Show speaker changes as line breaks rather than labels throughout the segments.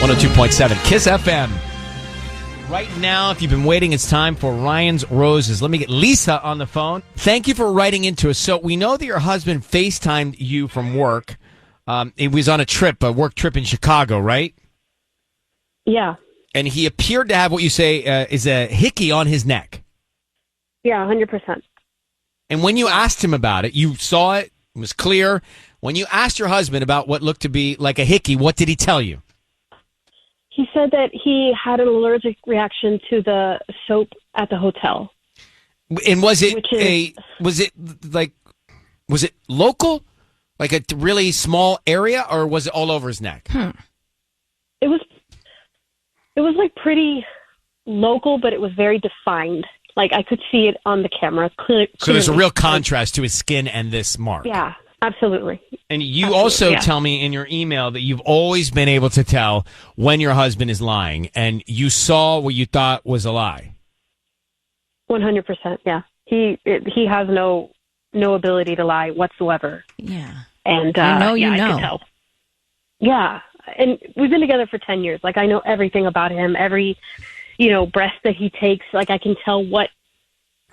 102.7 Kiss FM. Right now, if you've been waiting, it's time for Ryan's Roses. Let me get Lisa on the phone. Thank you for writing into us. So we know that your husband FaceTimed you from work. He was on a work trip in Chicago, right?
Yeah.
And he appeared to have what you say is a hickey on his neck.
Yeah, 100%.
And when you asked him about it, you saw it was clear. When you asked your husband about what looked to be like a hickey, what did he tell you?
He said that he had an allergic reaction to the soap at the hotel.
And was it local? Like a really small area, or was it all over his neck?
It was like pretty local, but it was very defined. Like I could see it on the camera clearly.
So there's a real contrast to his skin and this mark.
Yeah, absolutely.
And you also tell me in your email that you've always been able to tell when your husband is lying, and you saw what you thought was a lie.
100%. Yeah, he has no ability to lie whatsoever.
Yeah,
and
I
could tell. Yeah, and we've been together for 10 years. Like I know everything about him. Every breath that he takes. Like I can tell what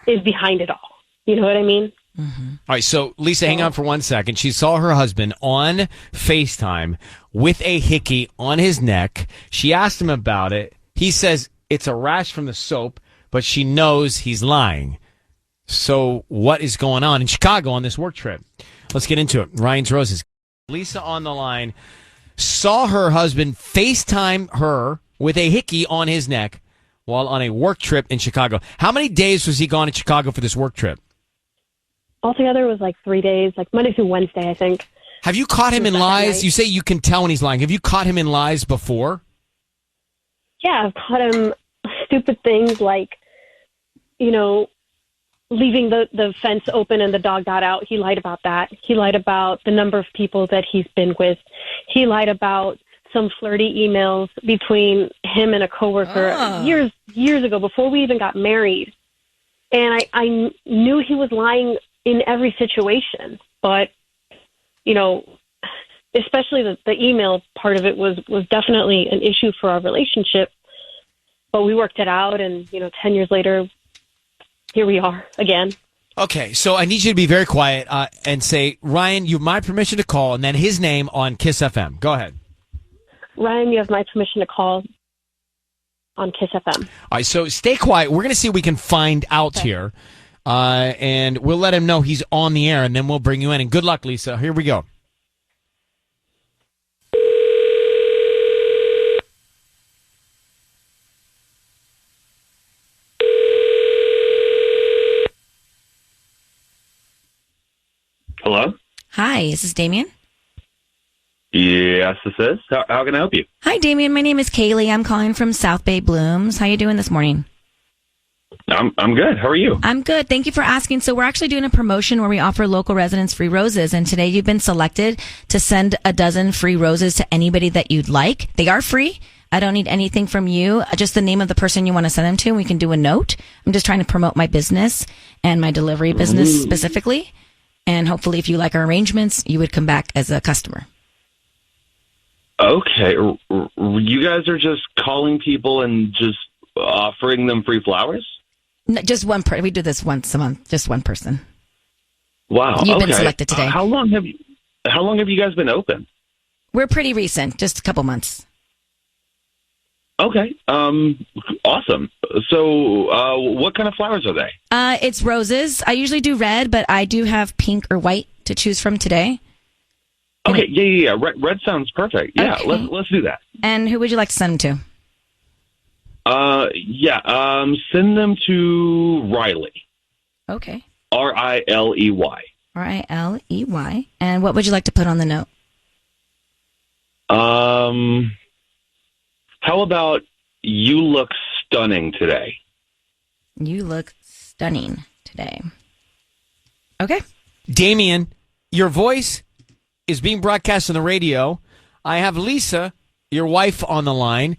is behind it all. You know what I mean?
Mm-hmm.
All right, so Lisa, hang on for 1 second. She saw her husband on FaceTime with a hickey on his neck. She asked him about it. He says it's a rash from the soap, but she knows he's lying. So what is going on in Chicago on this work trip? Let's get into it. Ryan's Roses. Lisa on the line saw her husband FaceTime her with a hickey on his neck while on a work trip in Chicago. How many days was he gone in Chicago for this work trip?
Altogether, it was like 3 days, like Monday through Wednesday, I think.
Have you caught him in lies? You say you can tell when he's lying. Have you caught him in lies before?
Yeah, I've caught him stupid things like, leaving the fence open and the dog got out. He lied about that. He lied about the number of people that he's been with. He lied about some flirty emails between him and a coworker years ago, before we even got married. And I knew he was lying in every situation, but especially the email part of it was definitely an issue for our relationship. But we worked it out, and 10 years later, here we are again.
Okay, so I need you to be very quiet and say, Ryan, you have my permission to call, and then his name on Kiss FM. Go ahead.
Ryan, you have my permission to call on Kiss FM.
All right, so stay quiet. We're going to see what we can find out here, and we'll let him know he's on the air, and then we'll bring you in. And good luck, Lisa. Here we go.
Hello?
Hi, is this Damian?
Yes, this is. How can I help you?
Hi, Damian. My name is Kaylee. I'm calling from South Bay Blooms. How you doing this morning?
I'm good. How are you?
I'm good. Thank you for asking. So we're actually doing a promotion where we offer local residents free roses. And today you've been selected to send a dozen free roses to anybody that you'd like. They are free. I don't need anything from you. Just the name of the person you want to send them to. And we can do a note. I'm just trying to promote my business and my delivery business specifically. And hopefully if you like our arrangements, you would come back as a customer.
Okay. You guys are just calling people and just offering them free flowers?
No, just one person. We do this once a month. Just one person.
Wow.
You've been selected today.
How long have you guys been open?
We're pretty recent, just a couple months.
Okay. Awesome. So, what kind of flowers are they?
It's roses. I usually do red, but I do have pink or white to choose from today.
Okay. Yeah. Red sounds perfect. Yeah. Okay. Let's do that.
And who would you like to send them
to? Send them to Riley.
Okay.
Riley.
Riley. And what would you like to put on the note?
How about you look stunning today?
You look stunning today. Okay.
Damian, your voice is being broadcast on the radio. I have Lisa, your wife, on the line,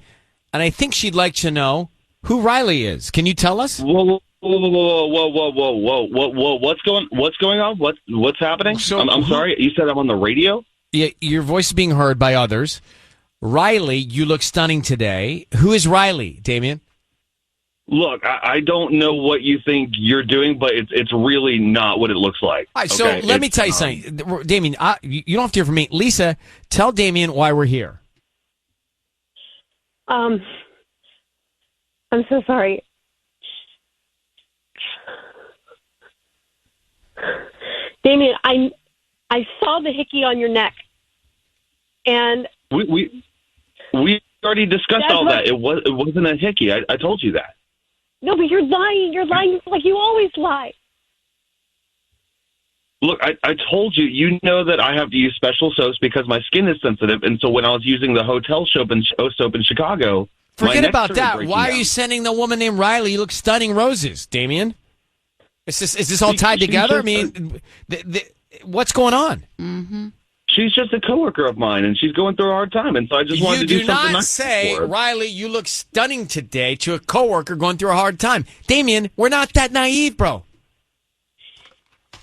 and I think she'd like to know who Riley is. Can you tell us?
Whoa. What's going on? What's happening? I'm sorry. You said I'm on the radio?
Yeah, your voice is being heard by others. Riley, you look stunning today. Who is Riley, Damian?
Look, I don't know what you think you're doing, but it's really not what it looks like.
All right, so let me tell you something. Damian, you don't have to hear from me. Lisa, tell Damian why we're here.
I'm so sorry. Damian, I saw the hickey on your neck, and
we already discussed all that. It wasn't a hickey. I told you that.
No, but you're lying. You're lying like you always lie.
Look, I told you. You know that I have to use special soaps because my skin is sensitive, and so when I was using the hotel soap in Chicago,
forget about that. Why are you sending the woman named Riley? You look stunning roses, Damian. Is this all tied together? I mean, what's going on?
Mm-hmm.
She's just a coworker of mine, and she's going through a hard time, and so I just wanted to do something nice.
You do not say, Riley, you look stunning today to a coworker going through a hard time. Damian, we're not that naive, bro.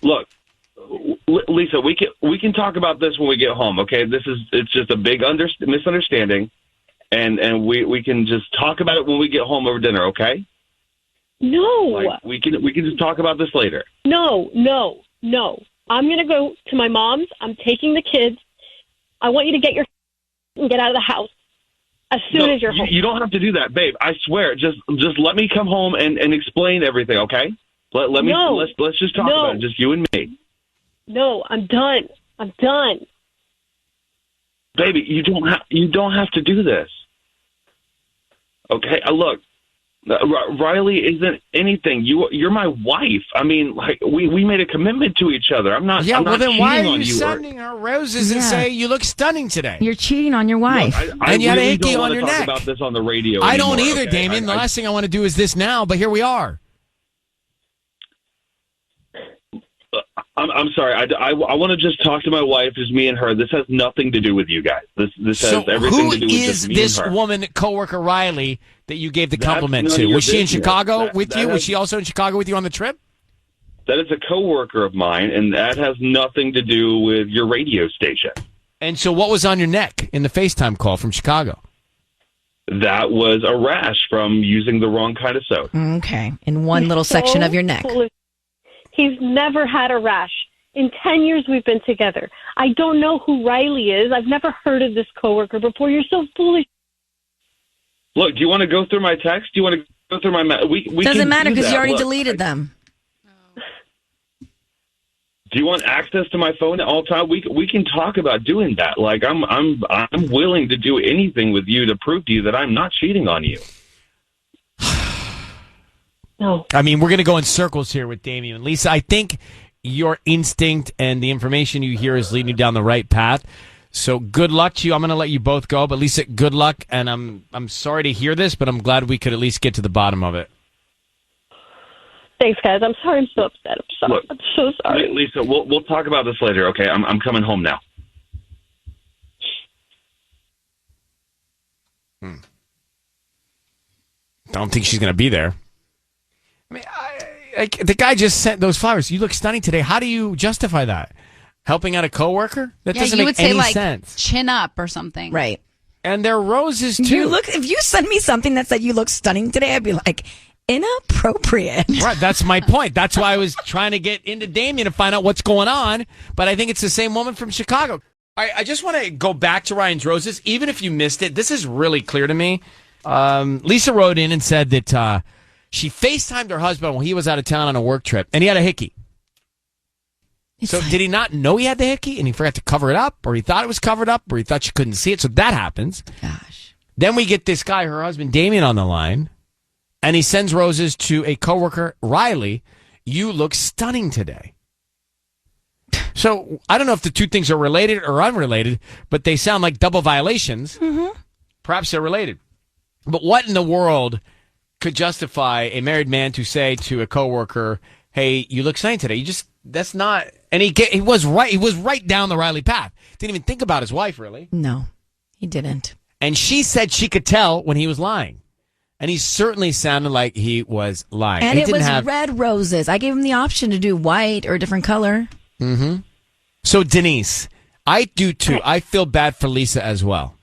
Look, Lisa, we can talk about this when we get home, okay? It's just a big misunderstanding, and we can just talk about it when we get home over dinner, okay?
No.
Like, we can just talk about this later.
No. I'm going to go to my mom's. I'm taking the kids. I want you to get your and get out of the house as soon as you're home.
You don't have to do that, babe. I swear. Just let me come home and explain everything, okay? Let's just talk about it, just you and me.
No, I'm done.
Baby, you don't have to do this. Okay? Look, Riley isn't anything. You're my wife. I mean, like we made a commitment to each other. I'm not.
Yeah,
well
then why are you
you
sending her roses and say you look stunning today?
You're cheating on your wife,
and you had a hickey on your neck.
About this on the radio.
I don't either, okay? Damian. The last thing I want to do is this now, but here we are.
I'm sorry. I want to just talk to my wife. Just me and her. This has nothing to do with you guys. This has everything to do with just me and her. Who is this
woman, coworker Riley, that you gave the compliment to? Was she in Chicago with you? Was she also in Chicago with you on the trip?
That is a coworker of mine, and that has nothing to do with your radio station.
And so what was on your neck in the FaceTime call from Chicago?
That was a rash from using the wrong kind of soap.
Okay. In one little section of your neck.
He's never had a rash. In 10 years we've been together. I don't know who Riley is. I've never heard of this coworker before. You're so foolish.
Look, do you want to go through my text? Do you want to go through my... We
doesn't matter because you already deleted them.
Do you want access to my phone at all time? We can talk about doing that. Like I'm willing to do anything with you to prove to you that I'm not cheating on you.
No.
I mean, we're going to go in circles here with Damian. Lisa, I think your instinct and the information you hear is leading you down the right path. So good luck to you. I'm going to let you both go. But Lisa, good luck. And I'm sorry to hear this, but I'm glad we could at least get to the bottom of it.
Thanks, guys. I'm sorry. I'm so upset.
Look,
I'm so sorry.
Lisa, we'll talk about this later, okay? I'm coming home now.
Don't think she's going to be there. I mean, the guy just sent those flowers. You look stunning today. How do you justify that? Helping out a coworker? That doesn't make any sense.
Chin up or something.
Right.
And they're roses, too.
If you send me something that said you look stunning today, I'd be like, inappropriate.
Right, that's my point. That's why I was trying to get into Damian to find out what's going on. But I think it's the same woman from Chicago. I just want to go back to Ryan's roses. Even if you missed it, this is really clear to me. Lisa wrote in and said that she FaceTimed her husband while he was out of town on a work trip, and he had a hickey. Did he not know he had the hickey, and he forgot to cover it up, or he thought it was covered up, or he thought she couldn't see it? So that happens.
Gosh.
Then we get this guy, her husband, Damian, on the line, and he sends roses to a coworker, Riley. You look stunning today. So I don't know if the two things are related or unrelated, but they sound like double violations.
Mm-hmm.
Perhaps they're related. But what in the world could justify a married man to say to a coworker, "Hey, you look stunning today"? That's not. And he was right. He was right down the Riley path. Didn't even think about his wife, really.
No, he didn't.
And she said she could tell when he was lying. And he certainly sounded like he was lying.
And it was red roses. I gave him the option to do white or a different color.
Mm-hmm. So, Denise, I do too. I feel bad for Lisa as well.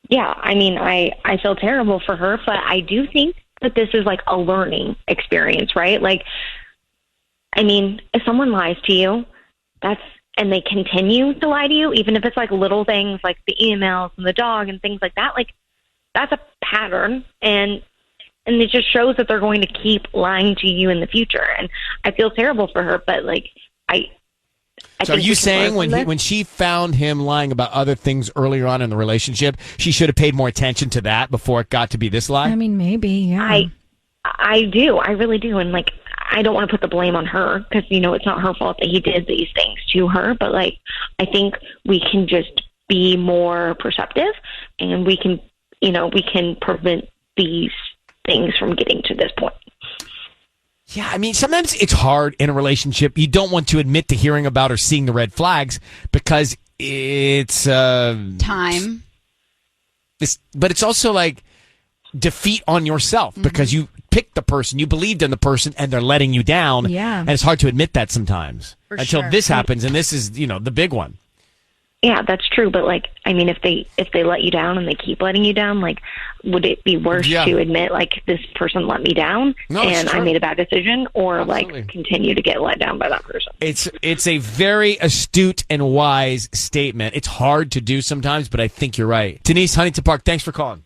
Yeah, I mean, I feel terrible for her, but I do think that this is like a learning experience, right? Like, I mean, if someone lies to you, and they continue to lie to you, even if it's like little things like the emails and the dog and things like that, like that's a pattern, and it just shows that they're going to keep lying to you in the future. And I feel terrible for her, but like
so are you saying when she found him lying about other things earlier on in the relationship, she should have paid more attention to that before it got to be this lie?
I mean, maybe, yeah.
I do. I really do. And like, I don't want to put the blame on her because, it's not her fault that he did these things to her. But like, I think we can just be more perceptive, and we can prevent these things from getting to this point.
Yeah, I mean, sometimes it's hard in a relationship. You don't want to admit to hearing about or seeing the red flags because it's
time.
But it's also like defeat on yourself because you picked the person, you believed in the person, and they're letting you down.
Yeah,
and it's hard to admit that sometimes until this happens, and this is the big one.
Yeah, that's true. But like, I mean, if they let you down and they keep letting you down, like, would it be worse to admit like this person let me down and I made a bad decision, or like continue to get let down by that person?
It's a very astute and wise statement. It's hard to do sometimes, but I think you're right. Denise, Huntington Park, thanks for calling.